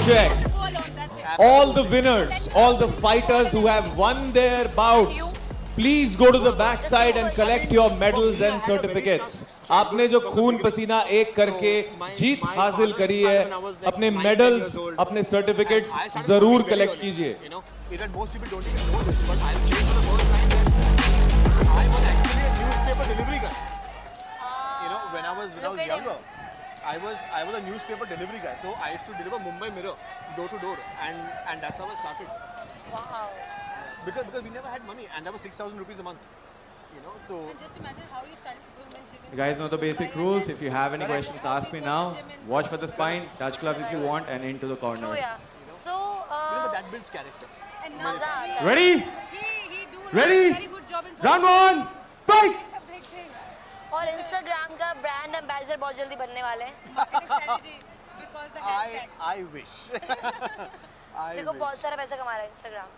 Check. All the winners, all the fighters who have won their bouts, please go to the backside and collect your medals and certificates. आपने जो खून पसीना एक करके जीत हासिल करी है, अपने medals, अपने certificates जरूर collect कीजिए. Most people don't even know this, but I've changed for the first time that I was actually a newspaper delivery guy. When I was younger, I was a newspaper delivery guy. So I used to deliver Mumbai Mirror door to door, and that's how I started. Wow. Because we never had money, and that was 6,000 rupees a month. So And just imagine how you started Superwoman Gym. You guys know the basic rules. If you have any questions, ask me now. Watch for the spine, touch gloves if you want, and into the corner. True, yeah. So, but that builds character. And Maza aata hai. Ready? he do Ready? a very good job in Round one, fight! It's a big thing. और Instagram का brand ambassador बहुत जल्दी बनने वाले हैं. Marketing strategy because the hashtag. I wish. देखो बहुत सारा पैसा कमा रहा है Instagram.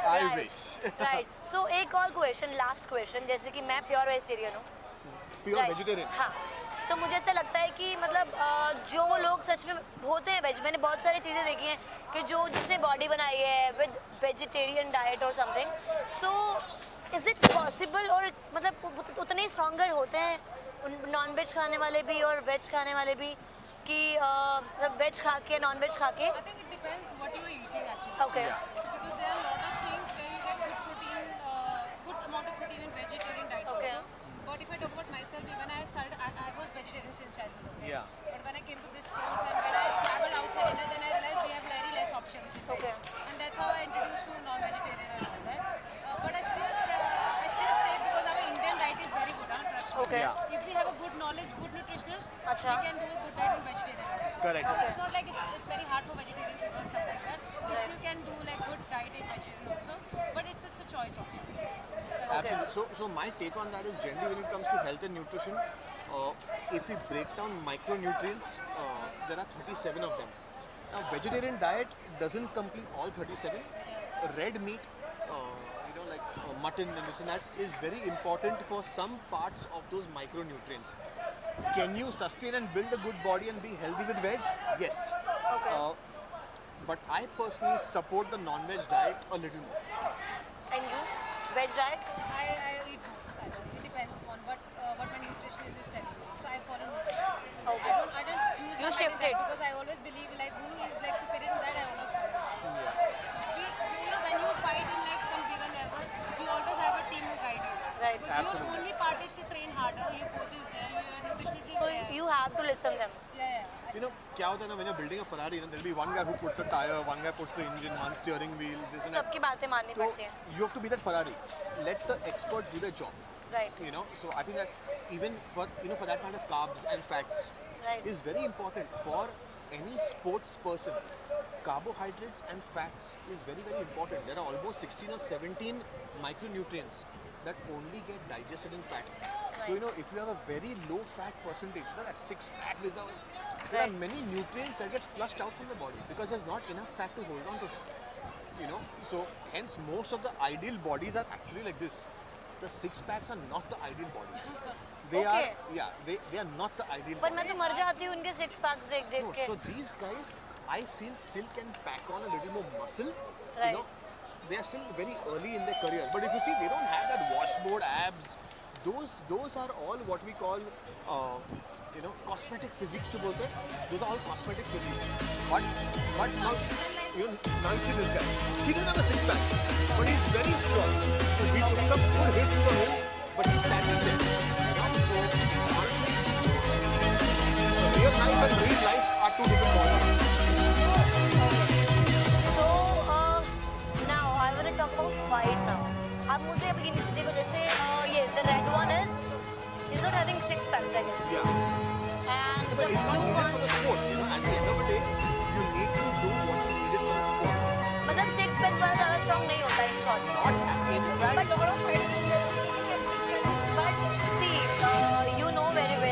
I wish. Right. So एक और question, last question, जैसे कि मैं pure vegetarian हूँ. Pure vegetarian. हाँ. तो मुझे ऐसा लगता है कि मतलब जो लोग सच में होते हैं वेज, मैंने बहुत सारी चीज़ें देखी हैं कि जो जिसने बॉडी बनाई है विद वेजिटेरियन डाइट और something. So is it possible, और मतलब उतने स्ट्रॉन्गर होते हैं नॉन वेज खाने वाले भी और वेज खाने वाले भी कि वेज खा के नॉन वेज खा के? I think it depends what you are eating actually. Okay. So because there are a lot of things where you get good protein, good amount of protein in vegetarian diet Okay. also. But if I talk about myself, when I started, I was vegetarian since childhood. Okay? Yeah. But when I came to this sports and when I traveled outside India, then I realized we have very less options. in Okay. veg. And that's how I introduced to non-vegetarian and all that. But I still say because our Indian diet is very good, trust me. Okay. Yeah. If we have a good knowledge, good nutritionist, Acha. we can do a good diet in vegetarian also. Correct. So it's not like it's very hard for vegetarian people stuff like that. We still can do like good diet in vegetarian also, but it's a choice of you. Absolutely. So my take on that is generally when it comes to health and nutrition, if we break down micronutrients, there are 37 of them. Now vegetarian diet doesn't complete all 37. Red meat, like mutton and this and that is very important for some parts of those micronutrients. Can you sustain and build a good body and be healthy with veg? Yes. Okay. But I personally support the non-veg diet a little more. And you? Veg diet? I eat both actually. It depends on what my nutritionist is telling me. So I follow nutrition. Okay. I don't choose You one like shifted. that because I always believe like who is like superior in that I always follow. Yeah. When you fight in like some bigger level, you always have a team who guide you. Right. Because Absolutely. your only part is to train harder. Your coach is there. Your nutritionist is So there. you have to listen them. Yeah. क्या होता है ना, when you're building a Ferrari, there'll be one guy who puts a tire, one guy puts the engine, one steering wheel, this and that. सबकी बातें माननी So पड़ती हैं. you have to be that Ferrari. Let the experts do their job. Right. So I think that even for for that kind of carbs and fats Right. is very important for any sports person. Carbohydrates and fats is very, very important. There are almost 16 or 17 micronutrients that only get digested in fat. So if you have a very low fat percentage, that six pack without, there are many nutrients that get flushed out from the body because there's not enough fat to hold on to them. So hence most of the ideal bodies are actually like this. The six packs are not the ideal bodies. They Okay. they are not the ideal पर bodies. मैं तो मर जाती हूँ उनके six packs देख No, के. so these guys, I feel still can pack on a little more muscle. Right. They are still very early in their career. But if you see, they don't have that washboard abs. Those are all what we call, cosmetic physiques. Those are all cosmetic physiques. But now, now you see this guy. He doesn't have a six pack, but he's very strong. So he took some good hits from him, but he's standing there. So honestly, real life and real life are two different bodies. So now I want to talk about fight now. अब मुझे अब ये देखो जैसे ये the red one is not having six packs I guess. Yeah. And the But it's not blue needed one. for the sport. At the end of the day, you need to do what you needed for the sport. मतलब six packs वाला ज़्यादा strong नहीं होता in short. Not in fact. But see, you know very well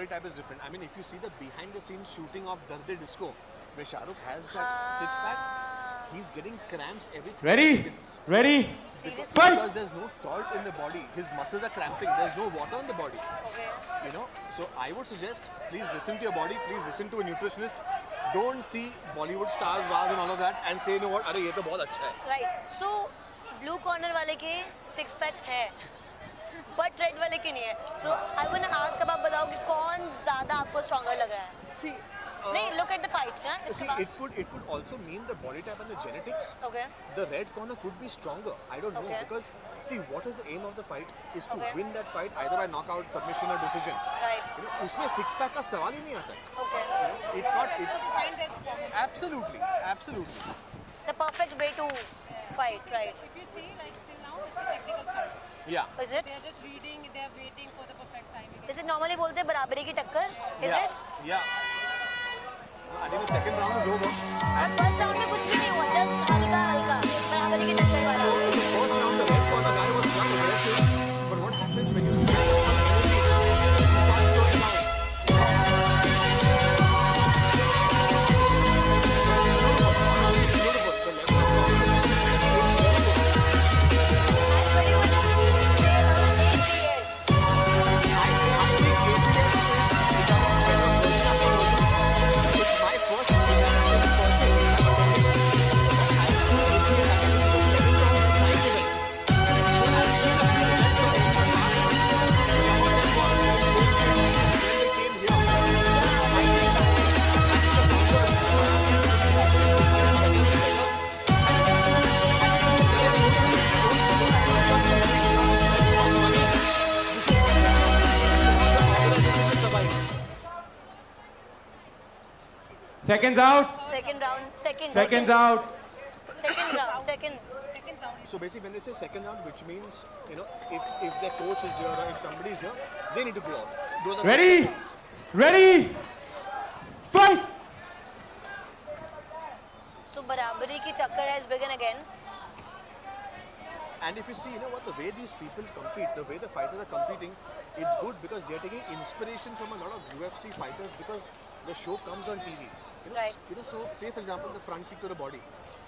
body type is different. I mean, if you see the behind the scenes shooting of Darde Disco, where Shah Rukh has that six pack, he's getting cramps every 3 Ready? seconds. Ready? Seriously? Fight! Because there's no salt in the body, his muscles are cramping. There's no water in the body. Okay. You know, so I would suggest, please listen to your body. Please listen to a nutritionist. Don't see Bollywood stars, wars and all of that, and say, you know what, अरे ये तो बहुत अच्छा है. Right. So blue corner वाले के 6 packs है, but red वाले के नहीं है. So I wanna ask, अब आप बताओ कि कौन ज़्यादा आपको stronger लग रहा है? See, नहीं, look at the fight ना. see, इसके it could also mean the body type and the genetics. Okay. The red corner could be stronger. I don't know Okay. because see, what is the aim of the fight is to Okay. win that fight either by knockout, submission or decision. Right. You know, उसमें six pack का सवाल ही नहीं आता है. Okay. It's not. to find their performance. Absolutely, absolutely. The perfect way to fight, right? If you see, like till now, it's a technical fight. Yeah. Is it? They are just reading, they are waiting for the perfect timing. Is it normally बोलते हैं बराबरी की टक्कर? Is yeah. it? Yeah. I think the second round is over. और first round में कुछ भी नहीं हुआ, just हल्का हल्का बराबरी की टक्कर वाला. First round, the red corner guy was quite aggressive. But what happens when you see start slowing down? Beautiful. The left It's my first Seconds out. Second round, Seconds out. Second round, second. Second round is So basically, when they say second round, which means, you know, if their coach is here or if somebody is here, they need to go out. Those are the Ready? seconds. Ready? Fight! So बराबरी की टक्कर has begun again. And if you see, you know what, the way these people compete, the way the fighters are competing, it's good because they're taking inspiration from a lot of UFC fighters because the show comes on TV. Right. You know, so say for example, the front kick to the body.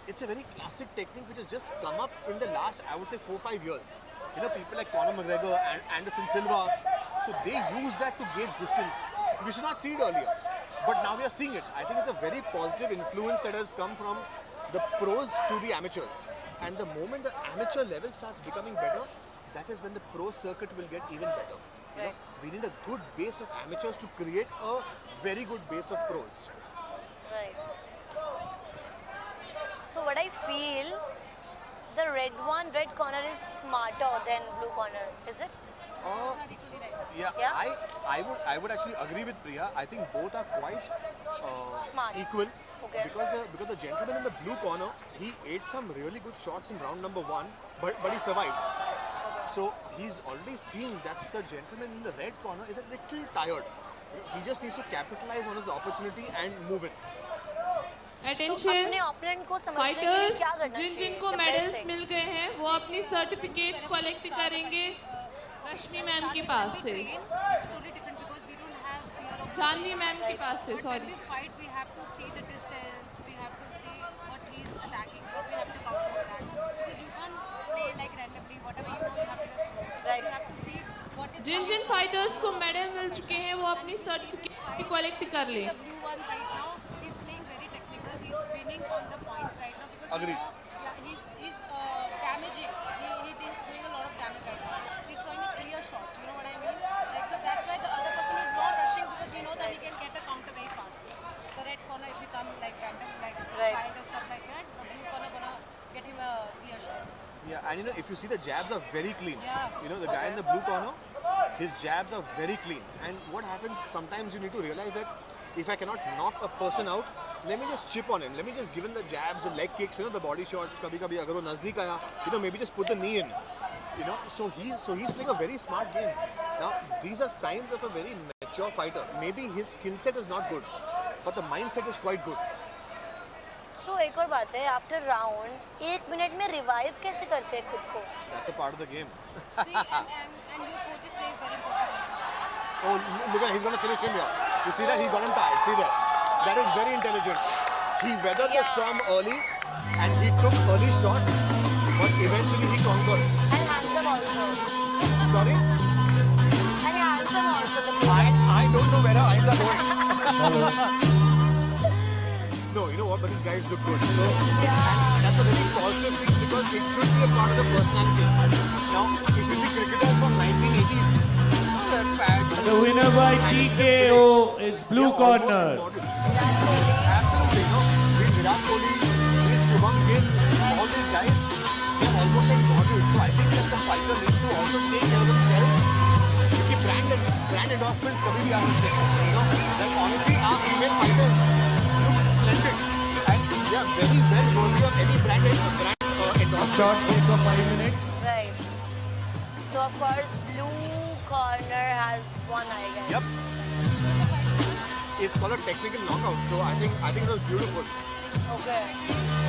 It's a very classic technique which has just come up in the last, I would say, 4-5 years. You know, people like Conor McGregor and Anderson Silva, so they use that to gauge distance. We should not see it earlier, but now we are seeing it. I think it's a very positive influence that has come from the pros to the amateurs. And the moment the amateur level starts becoming better, that is when the pro circuit will get even better. You know, we need a good base of amateurs to create a very good base of pros. Right. So what I feel, the red corner is smarter than blue corner, is it? equally right. Yeah, Yeah? I would actually agree with Priya. I think both are quite Smart. equal. Okay. Because the gentleman in the blue corner, he ate some really good shots in round number 1, but he survived. So he's already seeing that the gentleman in the red corner is a little tired. He just needs to capitalize on his opportunity and move it. तो attention अपने opponent को समझने के लिए fighters क्या करना जिन चाहिए? जिनको The best मेडल्स thing. मिल गए हैं वो अपनी सर्टिफिकेट्स कलेक्ट करेंगे रश्मि मैम के पास से It's totally different because we don't have fear of Janvi ma'am के पास से But when sorry we fight, we have to see the distance, we have to see what he's attacking, we have to counter that. Because you can't play like randomly, whatever you know, you have to just throw. Right. You have to see what is जिन जिन fighters को medal मिल चुके हैं वो अपनी certificate collect कर लें the blue one right now, he's playing very technical, he's winning on the points right now because Agreed. he's damaging, he's doing a lot of damage right now. He's throwing a clear shots, you know what I mean? Like, so that's why the other person is not rushing because we know that he can get a counter very fast. The red corner, if he comes like random, like Right. fight or stuff like that, the blue corner gonna get him a clear shot. Yeah, and you know, if you see the jabs are very clean. Yeah. You know, the guy in the blue corner, his jabs are very clean. And what happens, sometimes you need to realize that if I cannot knock a person out, let me just chip on him. Let me just give him the jabs, the leg kicks, you know, the body shots. Kabhi kabhi agar wo nazdeek aaya, you know, maybe just put the knee in. You know, so he's playing a very smart game. Now, these are signs of a very mature fighter. Maybe his skill set is not good, but the mindset is quite good. So एक और बात है, after round 1 minute में revive कैसे करते हैं खुद को? That's a part of the game. See, and your coach's play is very important. Oh, look at, he's going to finish him here. You see that? He got him tired. See there? That is very intelligent. He weathered the storm early and he took early shots, but eventually he conquered. And handsome also. Sorry? And handsome also. I don't know where her eyes are going. No, you know what? But these guys look good. So, and that's a very positive thing because it should be a part of the personality. Now, if you see cricketers from 1980s, they're fat. The winner by TKO is blue They're almost corner. like models. Absolutely, you know, with Virat Kohli, with Shubham Gill, all these guys, they're almost like models. So I think that the fighter needs to also take care of themselves. क्योंकि brand endorsements कभी भी आ सकते हैं. You know, like honestly, our female fighters look splendid and they are very well worthy of any brand endorsement. Short break for 5 minutes. Right. So of course, blue corner has won, I guess. Yep. It's called a technical knockout, so I think it was beautiful. Okay.